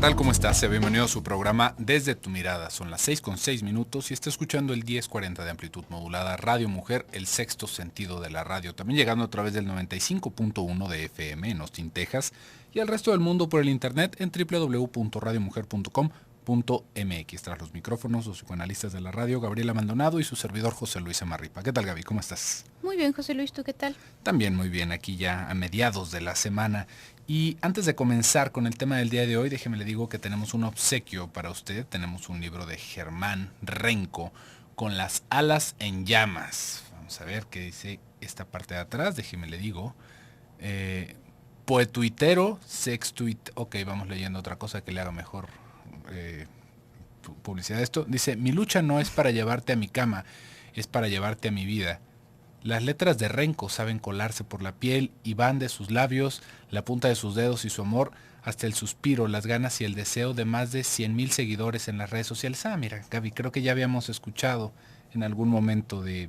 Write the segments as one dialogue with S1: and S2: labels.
S1: tal? ¿Cómo estás? Sea bienvenido a su programa Desde tu Mirada. Son las 6:06 y está escuchando el 1040 de amplitud modulada Radio Mujer, el sexto sentido de la radio. También llegando a través del 95.1 de FM en Austin, Texas, y al resto del mundo por el internet en www.radiomujer.com.mx. Tras los micrófonos, los psicoanalistas de la radio, Gabriela Maldonado y su servidor José Luis Amarripa. ¿Qué tal, Gaby? ¿Cómo estás?
S2: Muy bien, José Luis, ¿tú qué tal?
S1: También muy bien, aquí ya a mediados de la semana. Y antes de comenzar con el tema del día de hoy, déjeme le digo que tenemos un obsequio para usted. Tenemos un libro de Germán Renco, Con las alas en llamas. Vamos a ver qué dice esta parte de atrás, déjeme le digo. Poetuitero, sextuit... Ok, vamos leyendo otra cosa que le haga mejor publicidad a esto. Dice, mi lucha no es para llevarte a mi cama, es para llevarte a mi vida. Las letras de Renco saben colarse por la piel y van de sus labios, la punta de sus dedos y su amor, hasta el suspiro, las ganas y el deseo de más de 100,000 seguidores en las redes sociales. Ah, mira, Gaby, creo que ya habíamos escuchado en algún momento de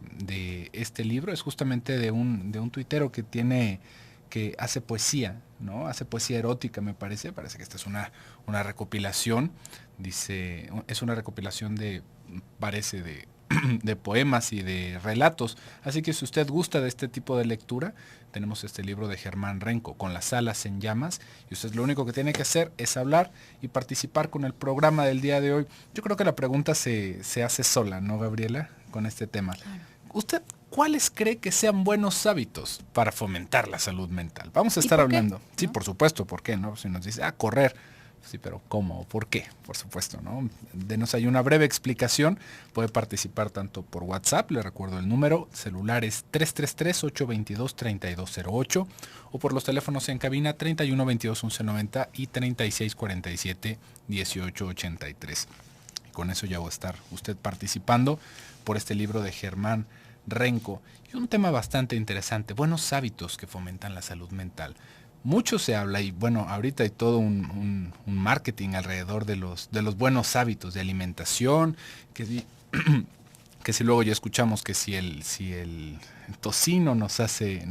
S1: este libro. Es justamente de un tuitero que hace poesía, ¿no? Hace poesía erótica, me parece. Parece que esta es una recopilación. Dice, es una recopilación parece de poemas y de relatos. Así que si usted gusta de este tipo de lectura, tenemos este libro de Germán Renco, Con las alas en llamas, y usted lo único que tiene que hacer es hablar y participar con el programa del día de hoy. Yo creo que la pregunta se hace sola, ¿no, Gabriela? Con este tema. Claro. ¿Usted cuáles cree que sean buenos hábitos para fomentar la salud mental? Vamos a estar hablando. ¿No? Sí, por supuesto, ¿por qué? ¿No? Si nos dice, correr. Sí, pero ¿cómo? ¿Por qué? Por supuesto, ¿no? Denos ahí una breve explicación. Puede participar tanto por WhatsApp, le recuerdo el número celular es 333-822-3208, o por los teléfonos en cabina 3122-1190 y 3647-1883. Con eso ya va a estar usted participando por este libro de Germán Renco. Y un tema bastante interesante, buenos hábitos que fomentan la salud mental. Mucho se habla y bueno, ahorita hay todo un marketing alrededor de los buenos hábitos de alimentación, que si luego ya escuchamos que si el tocino nos hace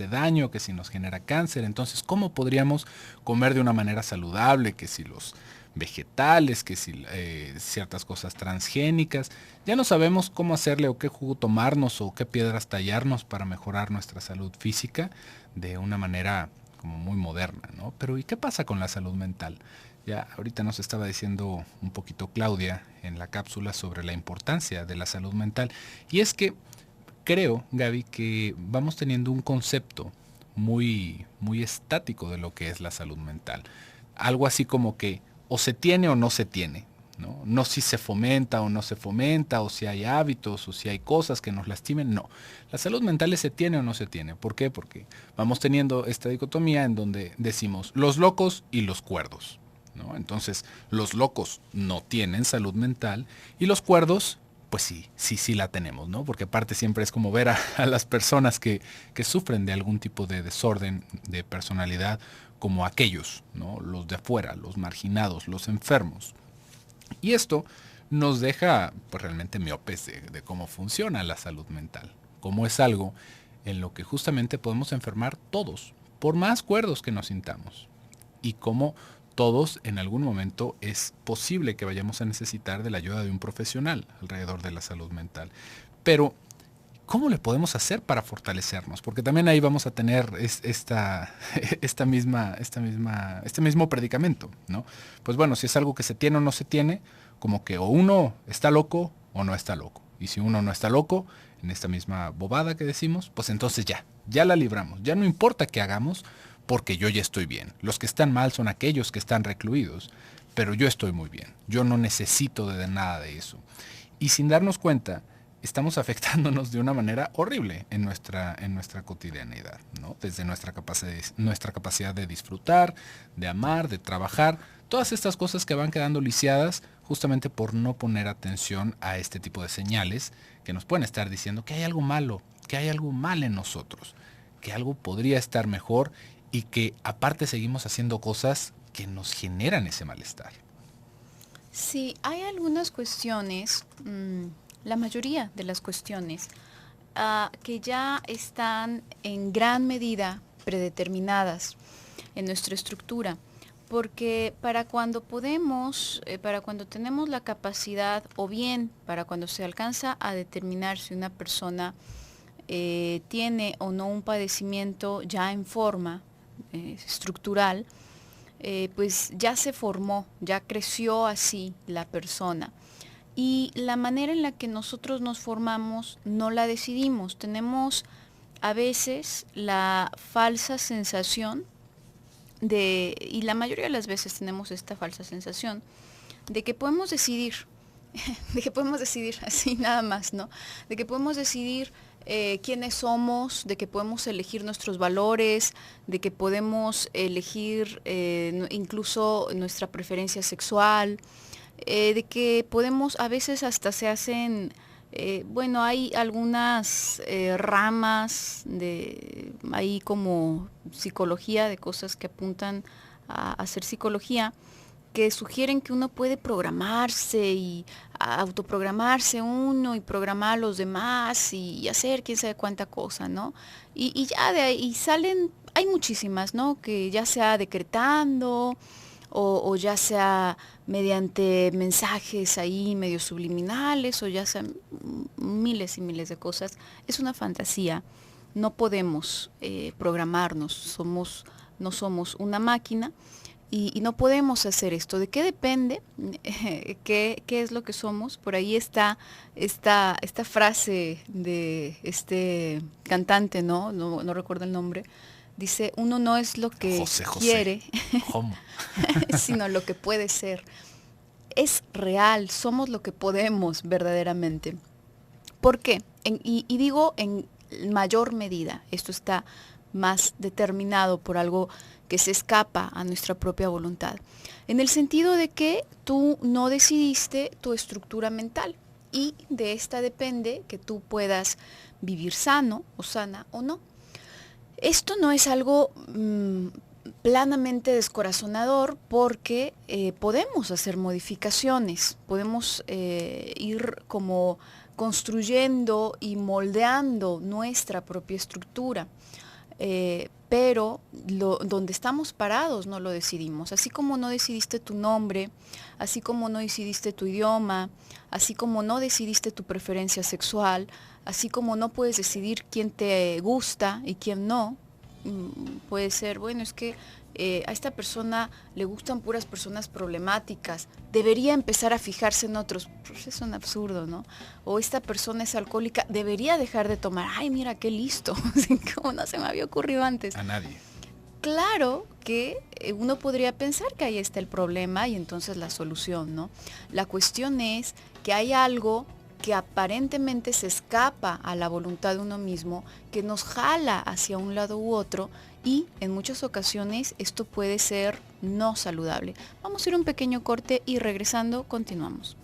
S1: daño, que si nos genera cáncer, entonces ¿cómo podríamos comer de una manera saludable? Que si los vegetales, que si ciertas cosas transgénicas, ya no sabemos cómo hacerle o qué jugo tomarnos o qué piedras tallarnos para mejorar nuestra salud física de una manera como muy moderna, ¿no? Pero ¿y qué pasa con la salud mental? Ya ahorita nos estaba diciendo un poquito Claudia en la cápsula sobre la importancia de la salud mental. Y es que creo, Gaby, que vamos teniendo un concepto muy, muy estático de lo que es la salud mental. Algo así como que o se tiene o no se tiene. No si se fomenta o no se fomenta, o si hay hábitos, o si hay cosas que nos lastimen, no. La salud mental es se tiene o no se tiene. ¿Por qué? Porque vamos teniendo esta dicotomía en donde decimos los locos y los cuerdos, ¿no? Entonces, los locos no tienen salud mental y los cuerdos, pues sí la tenemos, ¿no? Porque aparte siempre es como ver a las personas que sufren de algún tipo de desorden de personalidad como aquellos, ¿no? Los de afuera, los marginados, los enfermos. Y esto nos deja pues realmente miopes de cómo funciona la salud mental, cómo es algo en lo que justamente podemos enfermar todos, por más cuerdos que nos sintamos, y cómo todos en algún momento es posible que vayamos a necesitar de la ayuda de un profesional alrededor de la salud mental. Pero ¿cómo le podemos hacer para fortalecernos? Porque también ahí vamos a tener este mismo predicamento, ¿no? Pues bueno, si es algo que se tiene o no se tiene, como que o uno está loco o no está loco. Y si uno no está loco, en esta misma bobada que decimos, pues entonces ya la libramos. Ya no importa qué hagamos, porque yo ya estoy bien. Los que están mal son aquellos que están recluidos, pero yo estoy muy bien. Yo no necesito de nada de eso. Y sin darnos cuenta, estamos afectándonos de una manera horrible en nuestra cotidianidad, ¿no? Desde nuestra capacidad de disfrutar, de amar, de trabajar, todas estas cosas que van quedando lisiadas justamente por no poner atención a este tipo de señales que nos pueden estar diciendo que hay algo malo, que hay algo mal en nosotros, que algo podría estar mejor y que aparte seguimos haciendo cosas que nos generan ese malestar.
S2: Sí, hay algunas cuestiones, la mayoría de las cuestiones, que ya están en gran medida predeterminadas en nuestra estructura. porque para cuando podemos, para cuando tenemos la capacidad, o bien para cuando se alcanza a determinar si una persona tiene o no un padecimiento ya en forma estructural, pues ya se formó, ya creció así la persona. Y la manera en la que nosotros nos formamos no la decidimos. Tenemos a veces la falsa sensación y la mayoría de las veces tenemos esta falsa sensación, de que podemos decidir, de que podemos decidir así nada más, ¿no? De que podemos decidir quiénes somos, de que podemos elegir nuestros valores, de que podemos elegir incluso nuestra preferencia sexual, de que podemos, a veces hasta se hacen, bueno, hay algunas ramas de, ahí como psicología, de cosas que apuntan a hacer psicología, que sugieren que uno puede programarse y autoprogramarse uno y programar a los demás y hacer quién sabe cuánta cosa, ¿no? Y ya de ahí salen, hay muchísimas, ¿no? Que ya sea decretando o ya sea mediante mensajes ahí medio subliminales o ya sean miles y miles de cosas. Es una fantasía. No podemos programarnos, no somos una máquina. Y no podemos hacer esto. ¿De qué depende? ¿Qué es lo que somos? Por ahí está esta frase de este cantante, ¿no? No recuerdo el nombre. Dice, uno no es lo que quiere, sino lo que puede ser. Es real, somos lo que podemos verdaderamente. ¿Por qué? Y digo en mayor medida, esto está más determinado por algo que se escapa a nuestra propia voluntad, en el sentido de que tú no decidiste tu estructura mental y de esta depende que tú puedas vivir sano o sana o no. Esto no es algo planamente descorazonador porque podemos hacer modificaciones, podemos ir como construyendo y moldeando nuestra propia estructura. Pero donde estamos parados no lo decidimos. Así como no decidiste tu nombre, así como no decidiste tu idioma, así como no decidiste tu preferencia sexual, así como no puedes decidir quién te gusta y quién no, puede ser, bueno, es que a esta persona le gustan puras personas problemáticas, debería empezar a fijarse en otros. Pues es un absurdo, ¿no? O esta persona es alcohólica, debería dejar de tomar. Ay, mira, qué listo, como no se me había ocurrido antes.
S1: A nadie.
S2: Claro que uno podría pensar que ahí está el problema y entonces la solución, ¿no? La cuestión es que hay algo que aparentemente se escapa a la voluntad de uno mismo, que nos jala hacia un lado u otro y en muchas ocasiones esto puede ser no saludable. Vamos a ir a un pequeño corte y regresando continuamos.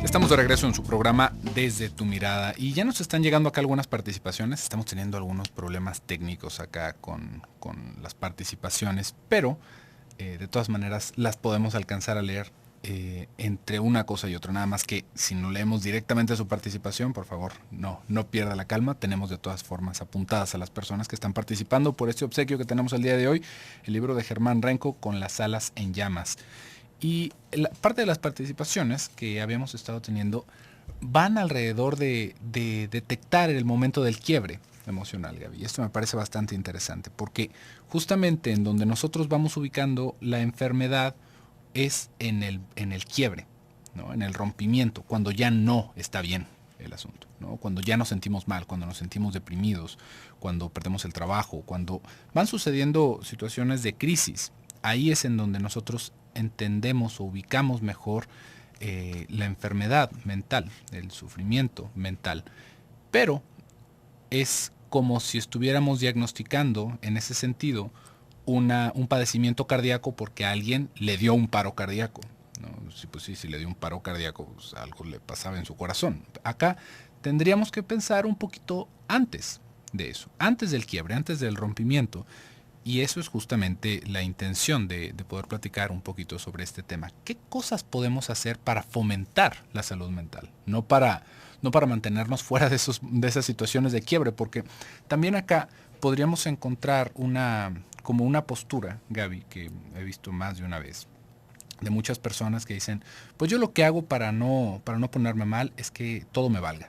S1: Estamos de regreso en su programa Desde tu Mirada y ya nos están llegando acá algunas participaciones. Estamos teniendo algunos problemas técnicos acá con las participaciones, pero de todas maneras las podemos alcanzar a leer entre una cosa y otra. Nada más que si no leemos directamente su participación, por favor, no pierda la calma. Tenemos de todas formas apuntadas a las personas que están participando por este obsequio que tenemos el día de hoy, el libro de Germán Renco, Con las alas en llamas. Y parte de las participaciones que habíamos estado teniendo van alrededor de detectar el momento del quiebre emocional, Gaby. Y esto me parece bastante interesante, porque justamente en donde nosotros vamos ubicando la enfermedad es en el quiebre, ¿no? En el rompimiento, cuando ya no está bien el asunto, ¿no? Cuando ya nos sentimos mal, cuando nos sentimos deprimidos, cuando perdemos el trabajo, cuando van sucediendo situaciones de crisis. Ahí es en donde nosotros entendemos o ubicamos mejor la enfermedad mental, el sufrimiento mental. Pero es como si estuviéramos diagnosticando en ese sentido un padecimiento cardíaco porque a alguien le dio un paro cardíaco, ¿no? Pues sí, si le dio un paro cardíaco, pues algo le pasaba en su corazón. Acá tendríamos que pensar un poquito antes de eso, antes del quiebre, antes del rompimiento. Y eso es justamente la intención de poder platicar un poquito sobre este tema. ¿Qué cosas podemos hacer para fomentar la salud mental? No para mantenernos fuera de esas situaciones de quiebre, porque también acá podríamos encontrar como una postura, Gaby, que he visto más de una vez, de muchas personas que dicen, pues yo lo que hago para no ponerme mal es que todo me valga,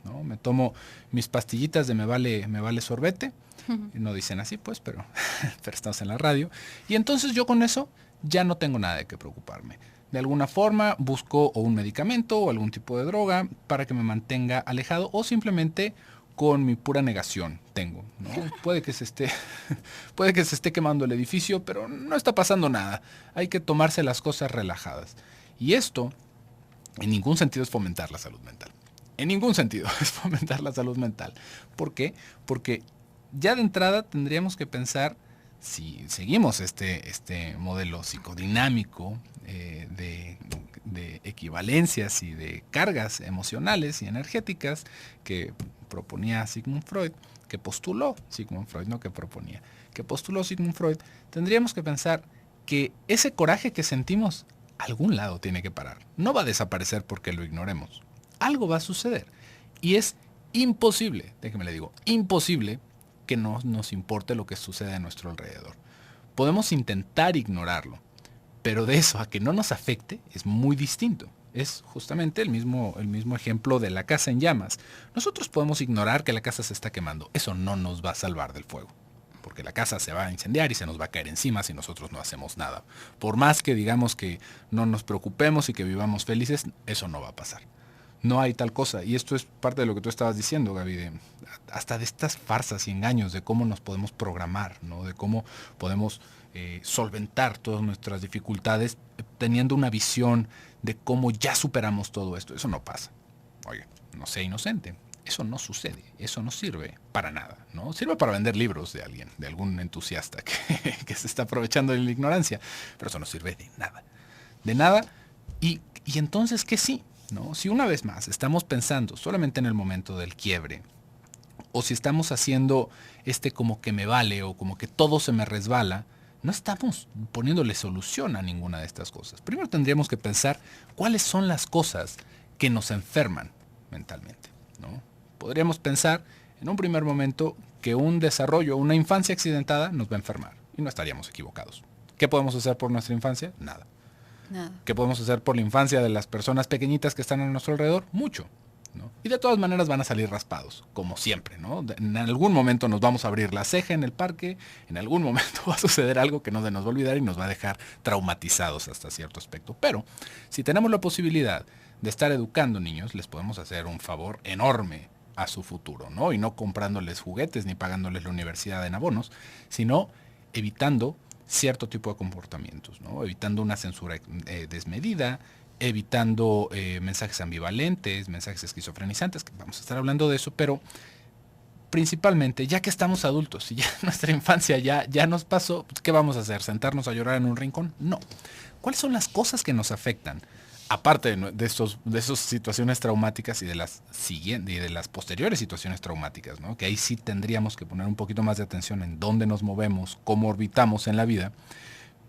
S1: ¿no? Me tomo mis pastillitas de me vale sorbete, y no dicen así pues, pero estamos en la radio, y entonces yo con eso ya no tengo nada de qué preocuparme. De alguna forma busco o un medicamento o algún tipo de droga para que me mantenga alejado, o simplemente con mi pura negación tengo, ¿no? Puede que se esté quemando el edificio, pero no está pasando nada. Hay que tomarse las cosas relajadas. Y esto en ningún sentido es fomentar la salud mental. En ningún sentido es fomentar la salud mental. ¿Por qué? Porque ya de entrada tendríamos que pensar, si seguimos este modelo psicodinámico de equivalencias y de cargas emocionales y energéticas que proponía Sigmund Freud, que postuló Sigmund Freud, no que proponía, que postuló Sigmund Freud, tendríamos que pensar que ese coraje que sentimos, algún lado tiene que parar. No va a desaparecer porque lo ignoremos. Algo va a suceder. Y es imposible, déjeme le digo, imposible que no nos importe lo que sucede a nuestro alrededor. Podemos intentar ignorarlo, pero de eso a que no nos afecte es muy distinto. Es justamente el mismo ejemplo de la casa en llamas. Nosotros podemos ignorar que la casa se está quemando. Eso no nos va a salvar del fuego, porque la casa se va a incendiar y se nos va a caer encima si nosotros no hacemos nada. Por más que digamos que no nos preocupemos y que vivamos felices, eso no va a pasar. No hay tal cosa. Y esto es parte de lo que tú estabas diciendo, Gaby, hasta de estas farsas y engaños, de cómo nos podemos programar, ¿no? De cómo podemos solventar todas nuestras dificultades teniendo una visión de cómo ya superamos todo esto. Eso no pasa. Oye, no sea inocente. Eso no sucede. Eso no sirve para nada, ¿no? Sirve para vender libros de alguien, de algún entusiasta que se está aprovechando de la ignorancia. Pero eso no sirve de nada. De nada. Y entonces, ¿qué sí? ¿No? Si una vez más estamos pensando solamente en el momento del quiebre, o si estamos haciendo como que me vale o como que todo se me resbala, no estamos poniéndole solución a ninguna de estas cosas. Primero tendríamos que pensar cuáles son las cosas que nos enferman mentalmente, ¿no? Podríamos pensar en un primer momento que un desarrollo, una infancia accidentada nos va a enfermar, y no estaríamos equivocados. ¿Qué podemos hacer por nuestra infancia? Nada. ¿Qué podemos hacer por la infancia de las personas pequeñitas que están a nuestro alrededor? Mucho, ¿no? Y de todas maneras van a salir raspados, como siempre, ¿no? En algún momento nos vamos a abrir la ceja en el parque, en algún momento va a suceder algo que no se nos va a olvidar y nos va a dejar traumatizados hasta cierto aspecto. Pero si tenemos la posibilidad de estar educando niños, les podemos hacer un favor enorme a su futuro, ¿no? Y no comprándoles juguetes ni pagándoles la universidad en abonos, sino evitando cierto tipo de comportamientos, ¿no? Evitando una censura desmedida, evitando mensajes ambivalentes, mensajes esquizofrenizantes, que vamos a estar hablando de eso, pero principalmente, ya que estamos adultos y ya nuestra infancia ya nos pasó, ¿qué vamos a hacer? ¿Sentarnos a llorar en un rincón? No. ¿Cuáles son las cosas que nos afectan? Aparte de esas situaciones traumáticas y de las posteriores situaciones traumáticas, ¿no? Que ahí sí tendríamos que poner un poquito más de atención en dónde nos movemos, cómo orbitamos en la vida.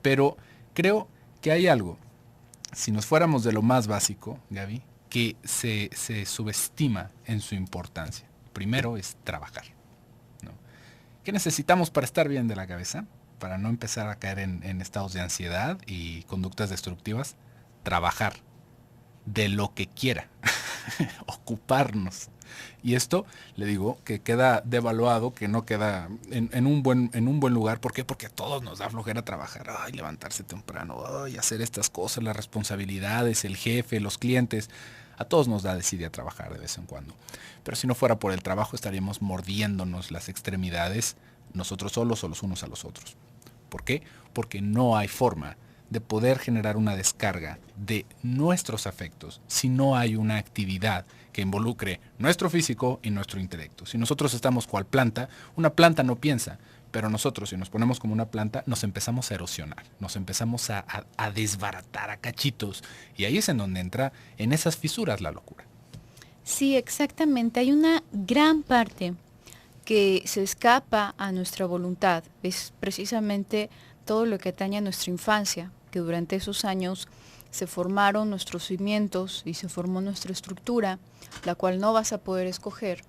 S1: Pero creo que hay algo, si nos fuéramos de lo más básico, Gaby, que se subestima en su importancia. Primero es trabajar, ¿no? ¿Qué necesitamos para estar bien de la cabeza? Para no empezar a caer en estados de ansiedad y conductas destructivas. Trabajar de lo que quiera, ocuparnos. Y esto, le digo, que queda devaluado, que no queda en un buen lugar. ¿Por qué? Porque a todos nos da flojera trabajar. Ay, levantarse temprano, ay, hacer estas cosas, las responsabilidades, el jefe, los clientes. A todos nos da desidia trabajar de vez en cuando. Pero si no fuera por el trabajo, estaríamos mordiéndonos las extremidades, nosotros solos o los unos a los otros. ¿Por qué? Porque no hay forma de poder generar una descarga de nuestros afectos si no hay una actividad que involucre nuestro físico y nuestro intelecto. Si nosotros estamos cual planta, una planta no piensa, pero nosotros, si nos ponemos como una planta, nos empezamos a erosionar, nos empezamos a desbaratar a cachitos, y ahí es en donde entra en esas fisuras la locura.
S2: Sí, exactamente. Hay una gran parte que se escapa a nuestra voluntad. Es precisamente todo lo que atañe a nuestra infancia, que durante esos años se formaron nuestros cimientos y se formó nuestra estructura, la cual no vas a poder escoger.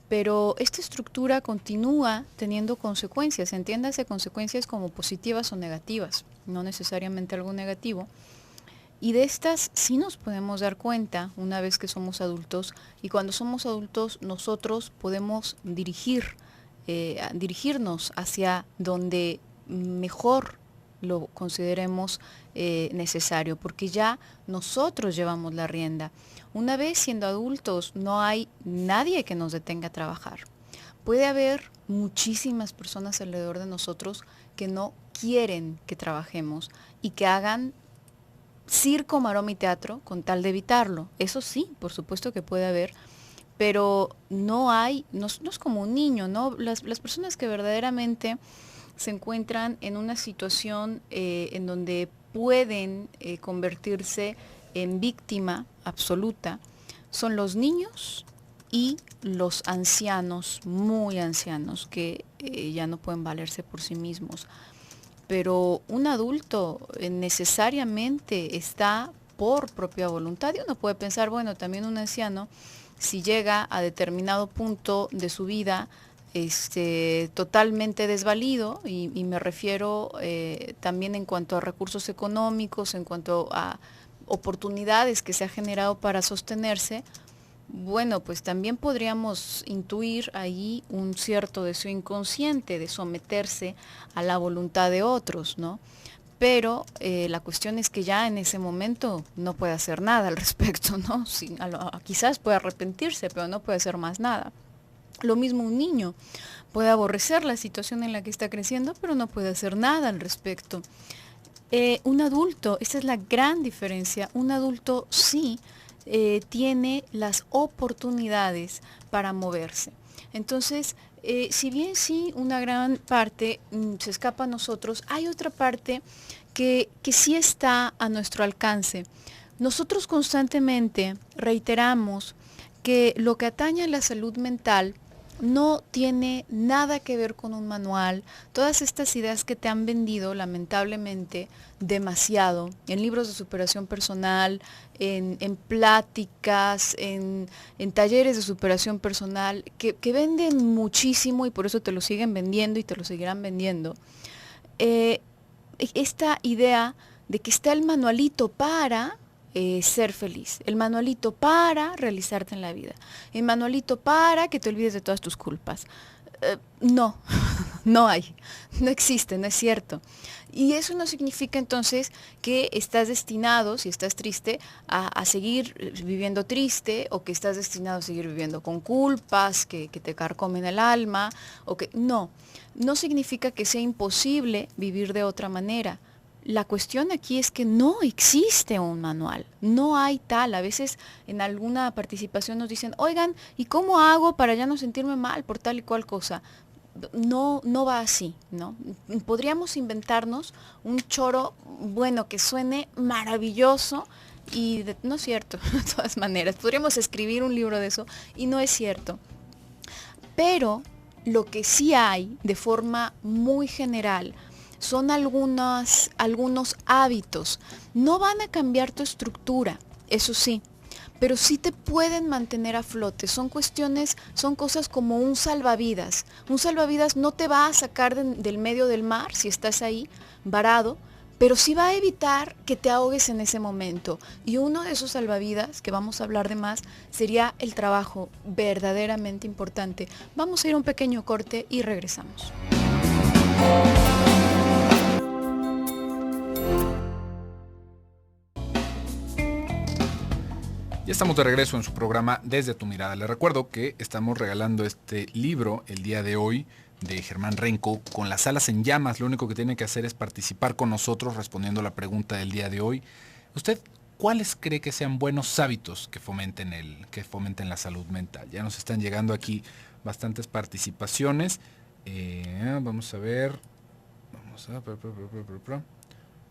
S2: Pero esta estructura continúa teniendo consecuencias, entiéndase consecuencias como positivas o negativas, no necesariamente algo negativo. Y de estas sí nos podemos dar cuenta una vez que somos adultos, y cuando somos adultos nosotros podemos dirigirnos hacia donde mejor lo consideremos necesario, porque ya nosotros llevamos la rienda. Una vez siendo adultos no hay nadie que nos detenga a trabajar. Puede haber muchísimas personas alrededor de nosotros que no quieren que trabajemos y que hagan circo, maroma y teatro con tal de evitarlo. Eso sí, por supuesto que puede haber, pero no es como un niño, ¿no? Las personas que verdaderamente se encuentran en una situación en donde pueden convertirse en víctima absoluta son los niños y los ancianos, muy ancianos, que ya no pueden valerse por sí mismos. Pero un adulto necesariamente está por propia voluntad, y uno puede pensar, bueno, también un anciano, si llega a determinado punto de su vida, totalmente desvalido, y me refiero también en cuanto a recursos económicos, en cuanto a oportunidades que se ha generado para sostenerse, bueno, pues también podríamos intuir ahí un cierto deseo inconsciente de someterse a la voluntad de otros, ¿no? Pero la cuestión es que ya en ese momento no puede hacer nada al respecto, ¿no? Sí, quizás puede arrepentirse, pero no puede hacer más nada. Lo mismo un niño puede aborrecer la situación en la que está creciendo, pero no puede hacer nada al respecto. Un adulto, esa es la gran diferencia, un adulto sí tiene las oportunidades para moverse. Entonces, si bien sí una gran parte se escapa a nosotros, hay otra parte que sí está a nuestro alcance. Nosotros constantemente reiteramos que lo que atañe a la salud mental no tiene nada que ver con un manual. Todas estas ideas que te han vendido, lamentablemente, demasiado, en libros de superación personal, en pláticas, en talleres de superación personal, que venden muchísimo y por eso te lo siguen vendiendo y te lo seguirán vendiendo. Esta idea de que está el manualito para ser feliz, el manualito para realizarte en la vida, el manualito para que te olvides de todas tus culpas. No, no hay, no existe, no es cierto. Y eso no significa entonces que estás destinado, si estás triste, a seguir viviendo triste, o que estás destinado a seguir viviendo con culpas que te carcomen el alma, o que no significa que sea imposible vivir de otra manera. La cuestión aquí es que no existe un manual, no hay tal. A veces en alguna participación nos dicen, oigan, ¿y cómo hago para ya no sentirme mal por tal y cual cosa? No va así, ¿no? Podríamos inventarnos un choro, bueno, que suene maravilloso, y no es cierto, de todas maneras. Podríamos escribir un libro de eso y no es cierto. Pero lo que sí hay de forma muy general son algunos hábitos. No van a cambiar tu estructura, eso sí, pero sí te pueden mantener a flote. Son cosas como un salvavidas. Un salvavidas no te va a sacar del medio del mar si estás ahí varado, pero sí va a evitar que te ahogues en ese momento. Y uno de esos salvavidas, que vamos a hablar de más, sería el trabajo, verdaderamente importante. Vamos a ir a un pequeño corte y regresamos.
S1: Ya estamos de regreso en su programa Desde tu Mirada. Les recuerdo que estamos regalando este libro el día de hoy de Germán Renco, Con las alas en llamas. Lo único que tiene que hacer es participar con nosotros respondiendo la pregunta del día de hoy. ¿Usted cuáles cree que sean buenos hábitos que fomenten la salud mental? Ya nos están llegando aquí bastantes participaciones. Vamos a ver.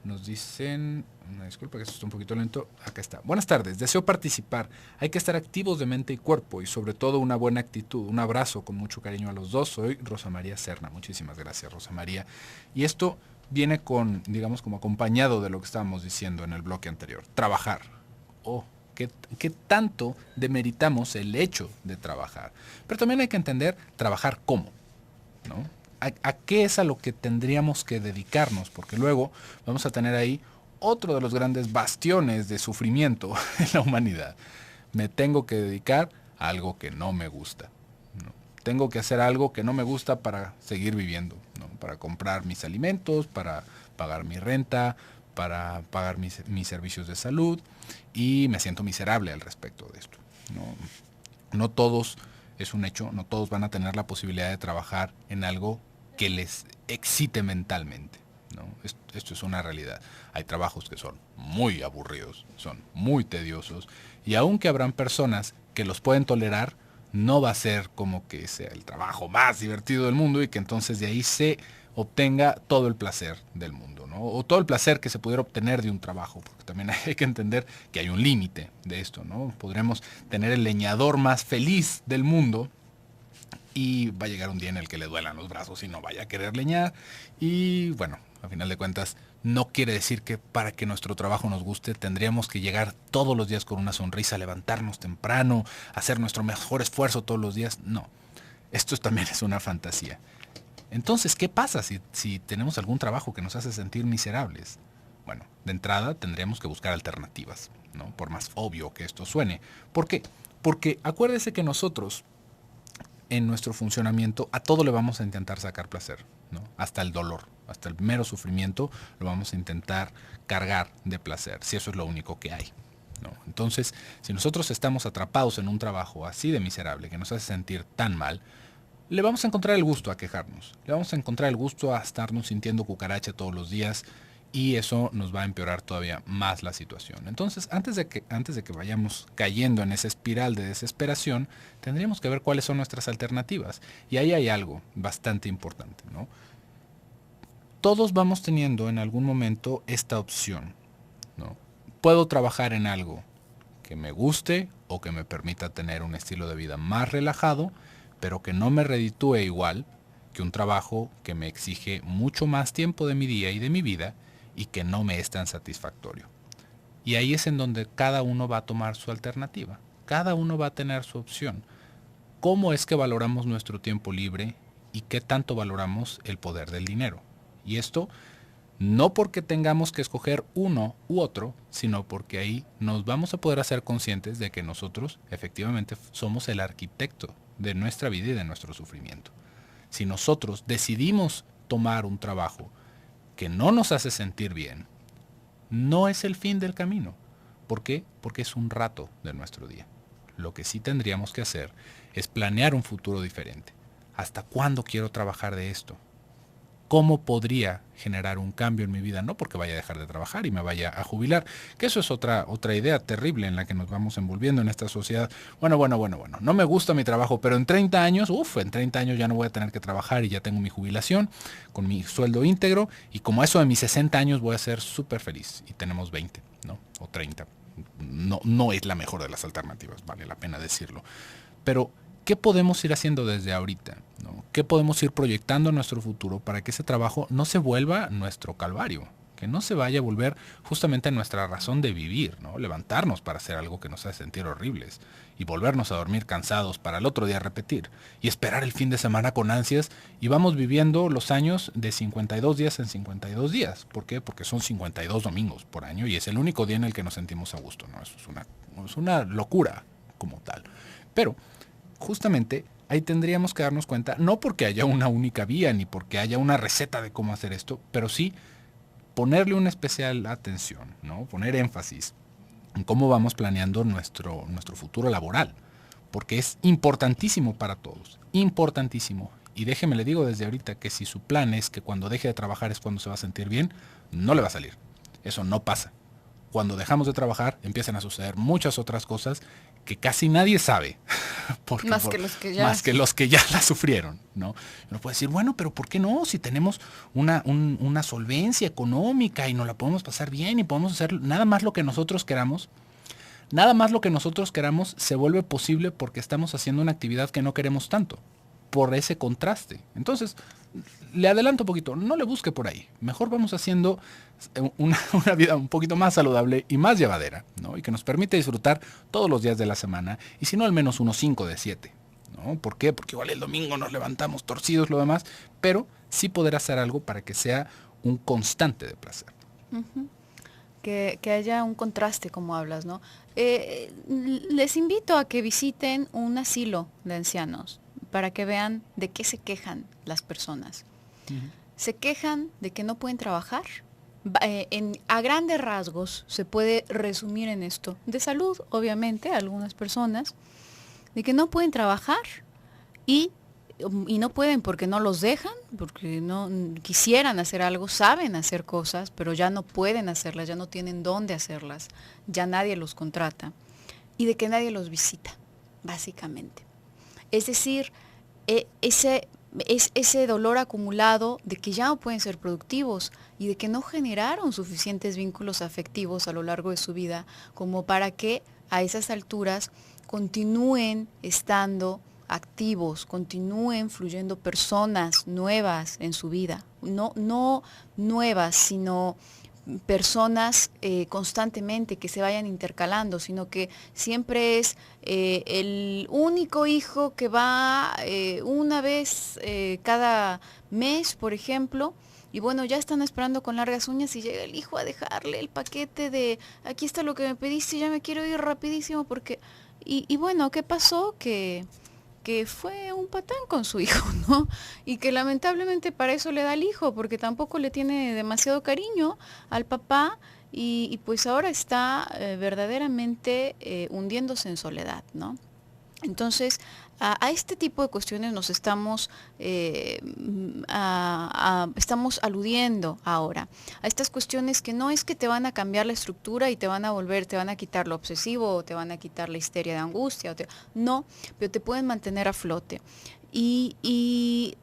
S1: Nos dicen, una disculpa que esto está un poquito lento, acá está. Buenas tardes, deseo participar. Hay que estar activos de mente y cuerpo y sobre todo una buena actitud. Un abrazo con mucho cariño a los dos. Soy Rosa María Serna. Muchísimas gracias, Rosa María. Y esto viene con, digamos, como acompañado de lo que estábamos diciendo en el bloque anterior. Trabajar. Oh, ¿qué tanto demeritamos el hecho de trabajar? Pero también hay que entender trabajar cómo, ¿no? ¿A qué es a lo que tendríamos que dedicarnos? Porque luego vamos a tener ahí otro de los grandes bastiones de sufrimiento en la humanidad. Me tengo que dedicar a algo que no me gusta, ¿no? Tengo que hacer algo que no me gusta para seguir viviendo, ¿no? Para comprar mis alimentos, para pagar mi renta, para pagar mis servicios de salud, y me siento miserable al respecto de esto, ¿no? No todos, es un hecho, no todos van a tener la posibilidad de trabajar en algo que les excite mentalmente, ¿no? Esto es una realidad. Hay trabajos que son muy aburridos, son muy tediosos, y aunque habrán personas que los pueden tolerar, no va a ser como que sea el trabajo más divertido del mundo y que entonces de ahí se obtenga todo el placer del mundo, ¿no? O todo el placer que se pudiera obtener de un trabajo, porque también hay que entender que hay un límite de esto, ¿no? Podremos tener el leñador más feliz del mundo, y va a llegar un día en el que le duelan los brazos y no vaya a querer leñar. Y bueno, a final de cuentas, no quiere decir que para que nuestro trabajo nos guste tendríamos que llegar todos los días con una sonrisa, levantarnos temprano, hacer nuestro mejor esfuerzo todos los días. No, esto también es una fantasía. Entonces, ¿qué pasa si tenemos algún trabajo que nos hace sentir miserables? Bueno, de entrada tendríamos que buscar alternativas, ¿no? Por más obvio que esto suene. ¿Por qué? Porque acuérdese que nosotros, en nuestro funcionamiento, a todo le vamos a intentar sacar placer, ¿no? Hasta el dolor, hasta el mero sufrimiento, lo vamos a intentar cargar de placer, si eso es lo único que hay, ¿no? Entonces, si nosotros estamos atrapados en un trabajo así de miserable, que nos hace sentir tan mal, le vamos a encontrar el gusto a quejarnos, le vamos a encontrar el gusto a estarnos sintiendo cucaracha todos los días, y eso nos va a empeorar todavía más la situación. Entonces, antes de que vayamos cayendo en esa espiral de desesperación, tendríamos que ver cuáles son nuestras alternativas. Y ahí hay algo bastante importante, ¿no? Todos vamos teniendo en algún momento esta opción, ¿no? Puedo trabajar en algo que me guste o que me permita tener un estilo de vida más relajado, pero que no me reditúe igual que un trabajo que me exige mucho más tiempo de mi día y de mi vida y que no me es tan satisfactorio. Y ahí es en donde cada uno va a tomar su alternativa, cada uno va a tener su opción. ¿Cómo es que valoramos nuestro tiempo libre y qué tanto valoramos el poder del dinero? Y esto no porque tengamos que escoger uno u otro, sino porque ahí nos vamos a poder hacer conscientes de que nosotros efectivamente somos el arquitecto de nuestra vida y de nuestro sufrimiento. Si nosotros decidimos tomar un trabajo que no nos hace sentir bien, no es el fin del camino. ¿Por qué? Porque es un rato de nuestro día. Lo que sí tendríamos que hacer es planear un futuro diferente. ¿Hasta cuándo quiero trabajar de esto? ¿Cómo podría generar un cambio en mi vida? No porque vaya a dejar de trabajar y me vaya a jubilar, que eso es otra idea terrible en la que nos vamos envolviendo en esta sociedad. Bueno, no me gusta mi trabajo, pero en 30 años, en 30 años ya no voy a tener que trabajar y ya tengo mi jubilación con mi sueldo íntegro, y como eso de mis 60 años voy a ser súper feliz, y tenemos 20, ¿no? O 30. No es la mejor de las alternativas, vale la pena decirlo. Pero ¿qué podemos ir haciendo desde ahorita, ¿no? ¿Qué podemos ir proyectando en nuestro futuro para que ese trabajo no se vuelva nuestro calvario? Que no se vaya a volver justamente nuestra razón de vivir, ¿no? Levantarnos para hacer algo que nos hace sentir horribles y volvernos a dormir cansados para el otro día repetir y esperar el fin de semana con ansias, y vamos viviendo los años de 52 días en 52 días. ¿Por qué? Porque son 52 domingos por año y es el único día en el que nos sentimos a gusto, ¿no? Eso es una locura como tal. Pero justamente ahí tendríamos que darnos cuenta, no porque haya una única vía ni porque haya una receta de cómo hacer esto, pero sí ponerle una especial atención, ¿no? Poner énfasis en cómo vamos planeando nuestro futuro laboral, porque es importantísimo para todos, importantísimo. Y déjeme le digo desde ahorita que si su plan es que cuando deje de trabajar es cuando se va a sentir bien, no le va a salir. Eso no pasa. Cuando dejamos de trabajar empiezan a suceder muchas otras cosas que casi nadie sabe, Porque
S2: más que los que ya.
S1: Más que los que ya la sufrieron, ¿no? Uno puede decir, bueno, pero ¿por qué no? Si tenemos una solvencia económica y nos la podemos pasar bien y podemos hacer nada más lo que nosotros queramos. Nada más lo que nosotros queramos se vuelve posible porque estamos haciendo una actividad que no queremos tanto, por ese contraste. Entonces, le adelanto un poquito, no le busque por ahí. Mejor vamos haciendo una vida un poquito más saludable y más llevadera, ¿no? Y que nos permite disfrutar todos los días de la semana, y si no, al menos unos 5 de 7. ¿No? ¿Por qué? Porque igual el domingo nos levantamos torcidos, lo demás, pero sí poder hacer algo para que sea un constante de placer.
S2: Uh-huh. Que haya un contraste, como hablas, ¿no? Les invito a que visiten un asilo de ancianos para que vean de qué se quejan las personas. Uh-huh. Se quejan de que no pueden trabajar. A grandes rasgos se puede resumir en esto. De salud, obviamente, algunas personas, de que no pueden trabajar y no pueden porque no los dejan, porque no quisieran hacer algo, saben hacer cosas, pero ya no pueden hacerlas, ya no tienen dónde hacerlas, ya nadie los contrata, y de que nadie los visita, básicamente. Es decir, ese dolor acumulado de que ya no pueden ser productivos y de que no generaron suficientes vínculos afectivos a lo largo de su vida como para que a esas alturas continúen estando activos, continúen fluyendo personas nuevas en su vida, no nuevas, sino personas constantemente que se vayan intercalando, sino que siempre es el único hijo que va una vez cada mes, por ejemplo, y bueno, ya están esperando con largas uñas y llega el hijo a dejarle el paquete de aquí está lo que me pediste, ya me quiero ir rapidísimo porque... Y bueno, ¿qué pasó? Que fue un patán con su hijo, ¿no? Y que lamentablemente para eso le da al hijo, porque tampoco le tiene demasiado cariño al papá y pues ahora está verdaderamente hundiéndose en soledad, ¿no? Entonces, a este tipo de cuestiones nos estamos aludiendo ahora, a estas cuestiones que no es que te van a cambiar la estructura y te van a quitar lo obsesivo, o te van a quitar la histeria de angustia, no, pero te pueden mantener a flote. Si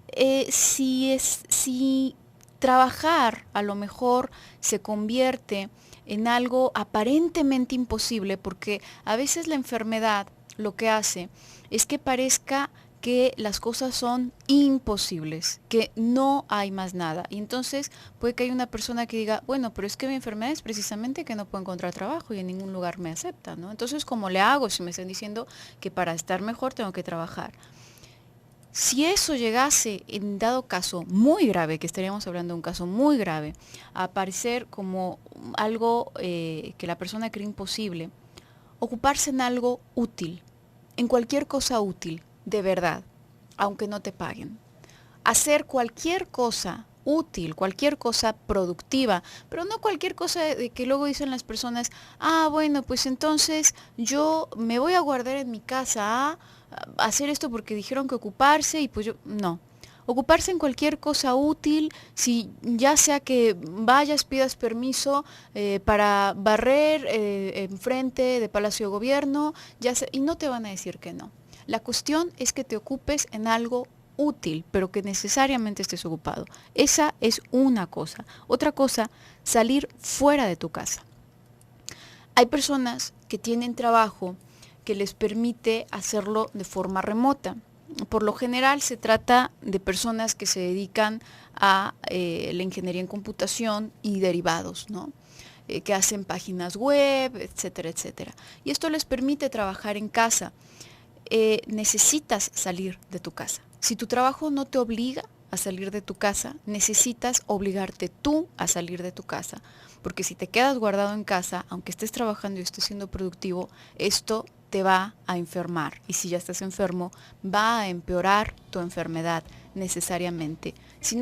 S2: trabajar a lo mejor se convierte en algo aparentemente imposible, porque a veces la enfermedad lo que hace es que parezca que las cosas son imposibles, que no hay más nada. Y entonces puede que haya una persona que diga, bueno, pero es que mi enfermedad es precisamente que no puedo encontrar trabajo y en ningún lugar me aceptan, ¿no? Entonces, ¿cómo le hago si me están diciendo que para estar mejor tengo que trabajar? Si eso llegase, en dado caso muy grave, que estaríamos hablando de un caso muy grave, a aparecer como algo que la persona cree imposible, ocuparse en algo útil, en cualquier cosa útil, de verdad, aunque no te paguen. Hacer cualquier cosa útil, cualquier cosa productiva, pero no cualquier cosa de que luego dicen las personas, bueno, pues entonces yo me voy a guardar en mi casa a hacer esto porque dijeron que ocuparse y pues yo, no. Ocuparse en cualquier cosa útil, si ya sea que vayas, pidas permiso para barrer enfrente de Palacio de Gobierno, y no te van a decir que no. La cuestión es que te ocupes en algo útil, pero que necesariamente estés ocupado. Esa es una cosa. Otra cosa, salir fuera de tu casa. Hay personas que tienen trabajo que les permite hacerlo de forma remota. Por lo general se trata de personas que se dedican a la ingeniería en computación y derivados, ¿no? Que hacen páginas web, etcétera, etcétera. Y esto les permite trabajar en casa. Necesitas salir de tu casa. Si tu trabajo no te obliga a salir de tu casa, necesitas obligarte tú a salir de tu casa. Porque si te quedas guardado en casa, aunque estés trabajando y estés siendo productivo, esto te va a enfermar. Y si ya estás enfermo, va a empeorar tu enfermedad necesariamente. Si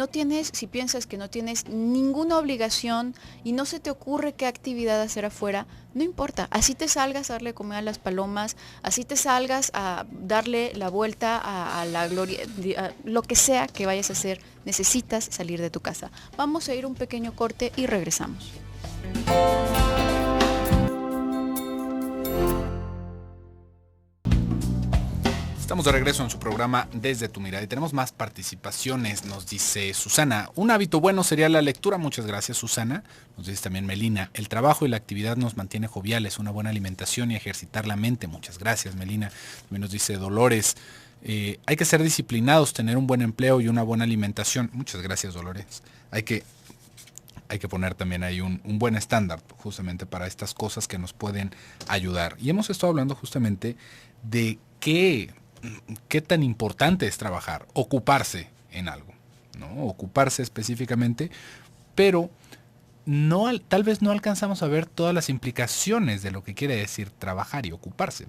S2: piensas que no tienes ninguna obligación y no se te ocurre qué actividad hacer afuera, no importa. Así te salgas a darle comer a las palomas, así te salgas a darle la vuelta a la gloria, a lo que sea que vayas a hacer, necesitas salir de tu casa. Vamos a ir un pequeño corte y regresamos.
S1: Estamos de regreso en su programa Desde tu Mirada y tenemos más participaciones. Nos dice Susana, un hábito bueno sería la lectura. Muchas gracias, Susana. Nos dice también Melina, el trabajo y la actividad nos mantiene joviales, una buena alimentación y ejercitar la mente. Muchas gracias, Melina. También nos dice Dolores, hay que ser disciplinados, tener un buen empleo y una buena alimentación. Muchas gracias, Dolores. Hay que poner también ahí un buen estándar justamente para estas cosas que nos pueden ayudar. Y hemos estado hablando justamente de qué tan importante es trabajar, ocuparse en algo, ¿no? Ocuparse específicamente, pero tal vez no alcanzamos a ver todas las implicaciones de lo que quiere decir trabajar y ocuparse.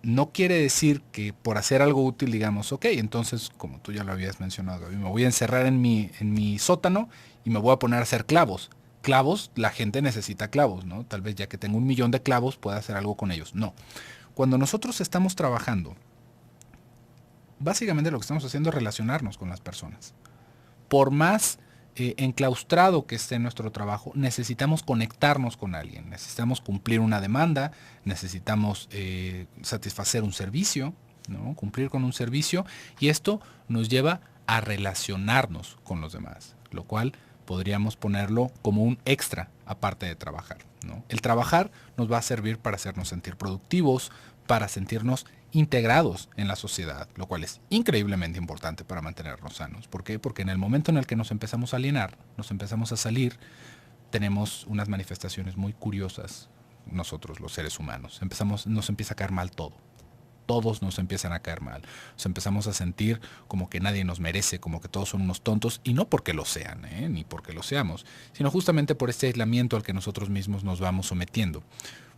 S1: No quiere decir que por hacer algo útil digamos, ok, entonces, como tú ya lo habías mencionado, Gaby, me voy a encerrar en mi sótano y me voy a poner a hacer clavos. Clavos, la gente necesita clavos, ¿no? Tal vez ya que tengo 1,000,000 de clavos pueda hacer algo con ellos. No. Cuando nosotros estamos trabajando, básicamente lo que estamos haciendo es relacionarnos con las personas. Por más enclaustrado que esté nuestro trabajo, necesitamos conectarnos con alguien, necesitamos cumplir una demanda, necesitamos satisfacer un servicio, ¿no? Cumplir con un servicio, y esto nos lleva a relacionarnos con los demás, lo cual podríamos ponerlo como un extra aparte de trabajar, ¿no? El trabajar nos va a servir para hacernos sentir productivos, para sentirnos integrados en la sociedad, lo cual es increíblemente importante para mantenernos sanos. ¿Por qué? Porque en el momento en el que nos empezamos a alienar, nos empezamos a salir, tenemos unas manifestaciones muy curiosas nosotros, los seres humanos. Nos empieza a caer mal todo. Todos nos empiezan a caer mal. Nos empezamos a sentir como que nadie nos merece, como que todos son unos tontos, y no porque lo sean, ni porque lo seamos, sino justamente por este aislamiento al que nosotros mismos nos vamos sometiendo.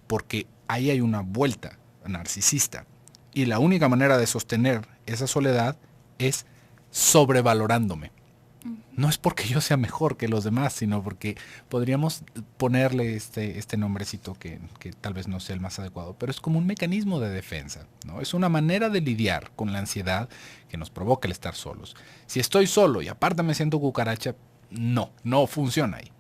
S1: Porque ahí hay una vuelta narcisista. Y la única manera de sostener esa soledad es sobrevalorándome. No es porque yo sea mejor que los demás, sino porque podríamos ponerle este nombrecito que tal vez no sea el más adecuado, pero es como un mecanismo de defensa, ¿no? Es una manera de lidiar con la ansiedad que nos provoca el estar solos. Si estoy solo y aparte me siento cucaracha, no funciona ahí.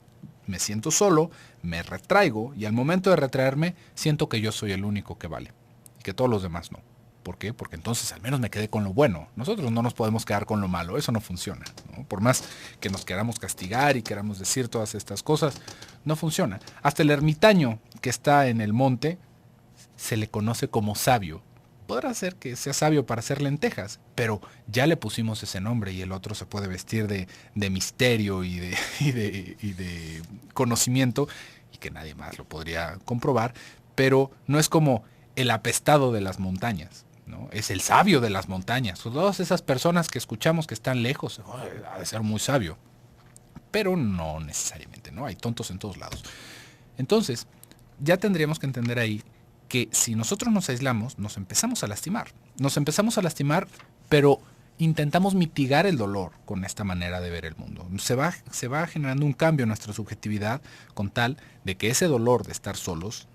S1: Me siento solo, me retraigo y al momento de retraerme siento que yo soy el único que vale y que todos los demás no. ¿Por qué? Porque entonces al menos me quedé con lo bueno. Nosotros no nos podemos quedar con lo malo, eso no funciona, ¿no? Por más que nos queramos castigar y queramos decir todas estas cosas, no funciona. Hasta el ermitaño que está en el monte se le conoce como sabio. Podrá ser que sea sabio para hacer lentejas, pero ya le pusimos ese nombre y el otro se puede vestir de misterio y de conocimiento y que nadie más lo podría comprobar, pero no es como el apestado de las montañas, ¿no? Es el sabio de las montañas. Todas esas personas que escuchamos que están lejos, ha de ser muy sabio. Pero no necesariamente, ¿no? Hay tontos en todos lados. Entonces, ya tendríamos que entender ahí que si nosotros nos aislamos, nos empezamos a lastimar. Nos empezamos a lastimar, pero intentamos mitigar el dolor con esta manera de ver el mundo. Se va generando un cambio en nuestra subjetividad con tal de que ese dolor de estar solos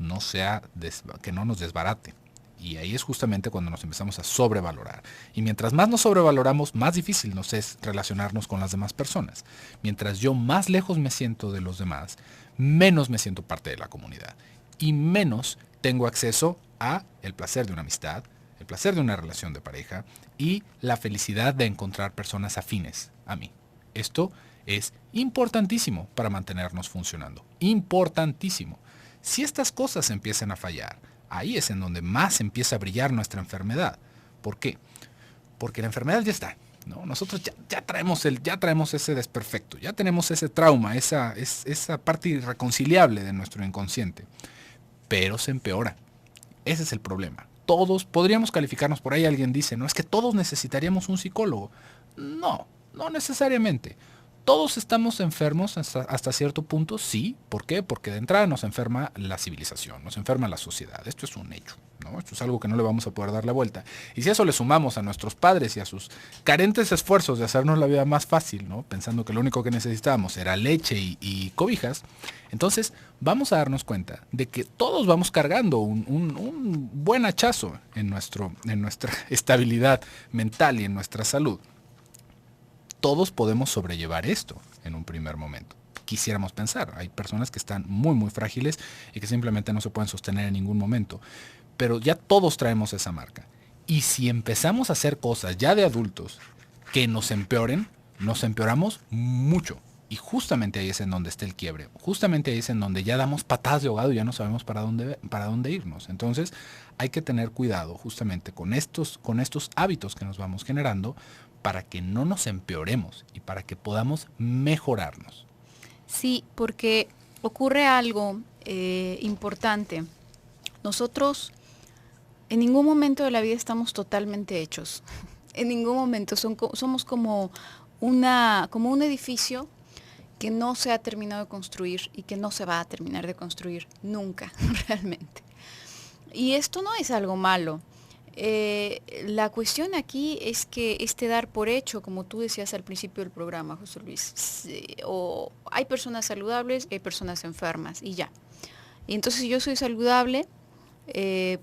S1: que no nos desbarate. Y ahí es justamente cuando nos empezamos a sobrevalorar. Y mientras más nos sobrevaloramos, más difícil nos es relacionarnos con las demás personas. Mientras yo más lejos me siento de los demás, menos me siento parte de la comunidad. Y menos tengo acceso a el placer de una amistad, el placer de una relación de pareja y la felicidad de encontrar personas afines a mí. Esto es importantísimo para mantenernos funcionando. Importantísimo. Si estas cosas empiezan a fallar, ahí es en donde más empieza a brillar nuestra enfermedad. ¿Por qué? Porque la enfermedad ya está, ¿no? Nosotros ya traemos ese desperfecto, ya tenemos ese trauma, esa parte irreconciliable de nuestro inconsciente. Pero se empeora. Ese es el problema. Todos podríamos calificarnos, por ahí alguien dice, no, es que todos necesitaríamos un psicólogo. No necesariamente. Todos estamos enfermos hasta cierto punto, sí. ¿Por qué? Porque de entrada nos enferma la civilización, nos enferma la sociedad. Esto es un hecho, ¿no? Esto es algo que no le vamos a poder dar la vuelta. Y si a eso le sumamos a nuestros padres y a sus carentes esfuerzos de hacernos la vida más fácil, ¿no? Pensando que lo único que necesitábamos era leche y cobijas, entonces vamos a darnos cuenta de que todos vamos cargando un buen hachazo en nuestra estabilidad mental y en nuestra salud. Todos podemos sobrellevar esto en un primer momento. Quisiéramos pensar, hay personas que están muy muy frágiles y que simplemente no se pueden sostener en ningún momento, pero ya todos traemos esa marca Y si empezamos a hacer cosas ya de adultos que nos empeoren, nos empeoramos mucho. Y justamente ahí es en donde está el quiebre. Justamente ahí es en donde ya damos patadas de ahogado y ya no sabemos para dónde irnos. Entonces hay que tener cuidado justamente con estos hábitos que nos vamos generando para que no nos empeoremos y para que podamos mejorarnos.
S2: Sí, porque ocurre algo importante. Nosotros en ningún momento de la vida estamos totalmente hechos. En ningún momento somos como un edificio que no se ha terminado de construir y que no se va a terminar de construir nunca, realmente. Y esto no es algo malo. La cuestión aquí es que dar por hecho, como tú decías al principio del programa, José Luis, o hay personas saludables, hay personas enfermas y ya. Y entonces si yo soy saludable,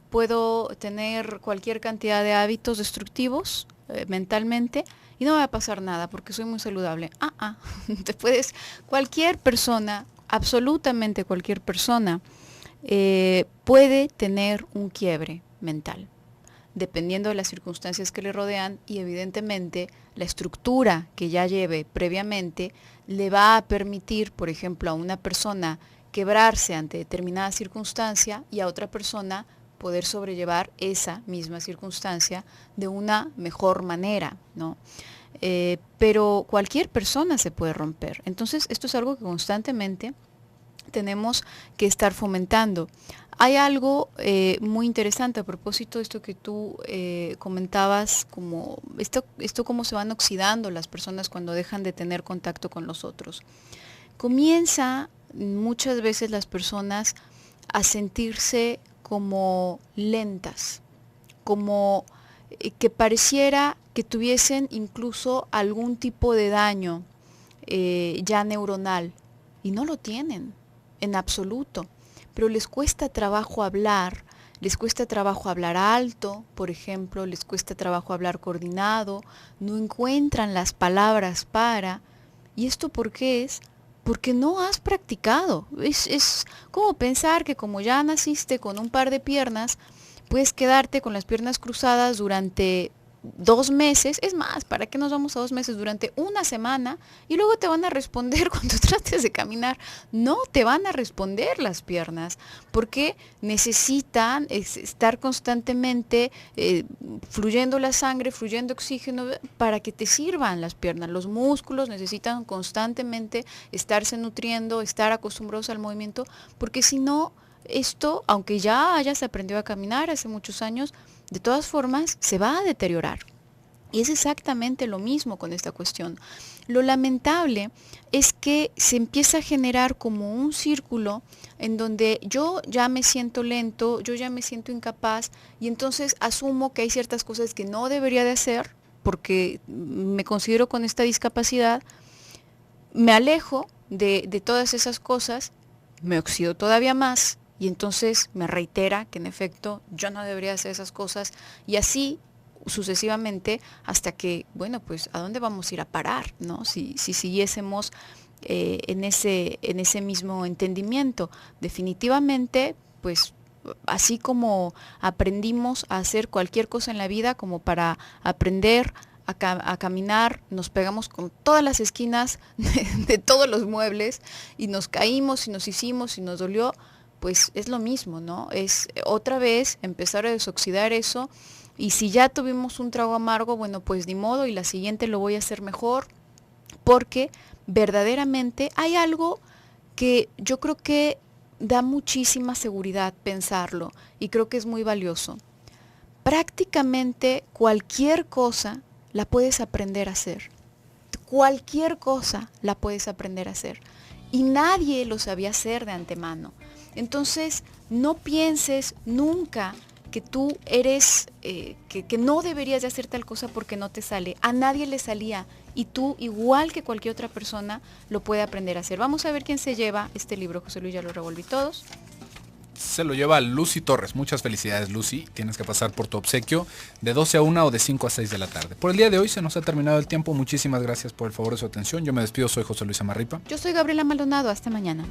S2: puedo tener cualquier cantidad de hábitos destructivos mentalmente y no me va a pasar nada porque soy muy saludable. Cualquier persona, absolutamente cualquier persona, puede tener un quiebre mental, dependiendo de las circunstancias que le rodean y evidentemente la estructura que ya lleve previamente le va a permitir, por ejemplo, a una persona quebrarse ante determinada circunstancia y a otra persona poder sobrellevar esa misma circunstancia de una mejor manera, ¿no? Pero cualquier persona se puede romper. Entonces, esto es algo que constantemente tenemos que estar fomentando. Hay algo muy interesante a propósito de esto que tú comentabas, como esto cómo se van oxidando las personas cuando dejan de tener contacto con los otros. Comienza muchas veces las personas a sentirse como lentas, como que pareciera que tuviesen incluso algún tipo de daño ya neuronal, y no lo tienen en absoluto, pero les cuesta trabajo hablar, les cuesta trabajo hablar alto, por ejemplo, les cuesta trabajo hablar coordinado, no encuentran las palabras ¿y esto por qué es? Porque no has practicado. Es como pensar que como ya naciste con un par de piernas, puedes quedarte con las piernas cruzadas durante 2 meses, es más, ¿para qué nos vamos a 2 meses? Durante una semana y luego te van a responder cuando trates de caminar. No te van a responder las piernas porque necesitan estar constantemente fluyendo la sangre, fluyendo oxígeno para que te sirvan las piernas. Los músculos necesitan constantemente estarse nutriendo, estar acostumbrados al movimiento, porque si no, esto, aunque ya hayas aprendido a caminar hace muchos años, de todas formas se va a deteriorar. Y es exactamente lo mismo con esta cuestión. Lo lamentable es que se empieza a generar como un círculo en donde yo ya me siento lento, yo ya me siento incapaz y entonces asumo que hay ciertas cosas que no debería de hacer porque me considero con esta discapacidad, me alejo de todas esas cosas, me oxido todavía más. Y entonces me reitera que en efecto yo no debería hacer esas cosas y así sucesivamente hasta que, bueno, pues ¿a dónde vamos a ir a parar, no? Si siguiésemos en ese mismo entendimiento. Definitivamente, pues así como aprendimos a hacer cualquier cosa en la vida, como para aprender a caminar, nos pegamos con todas las esquinas de todos los muebles y nos caímos y nos hicimos y nos dolió, pues es lo mismo, ¿no? Es otra vez empezar a desoxidar eso y si ya tuvimos un trago amargo, bueno, pues ni modo y la siguiente lo voy a hacer mejor porque verdaderamente hay algo que yo creo que da muchísima seguridad pensarlo y creo que es muy valioso. Prácticamente cualquier cosa la puedes aprender a hacer. Cualquier cosa la puedes aprender a hacer. Y nadie lo sabía hacer de antemano. Entonces, no pienses nunca que tú eres, que no deberías de hacer tal cosa porque no te sale. A nadie le salía y tú, igual que cualquier otra persona, lo puede aprender a hacer. Vamos a ver quién se lleva este libro. José Luis, ya lo revolví todos.
S1: Se lo lleva Lucy Torres. Muchas felicidades, Lucy. Tienes que pasar por tu obsequio de 12 a 1 o de 5 a 6 de la tarde. Por el día de hoy se nos ha terminado el tiempo. Muchísimas gracias por el favor de su atención. Yo me despido, soy José Luis Amarripa.
S2: Yo soy Gabriela Maldonado. Hasta mañana.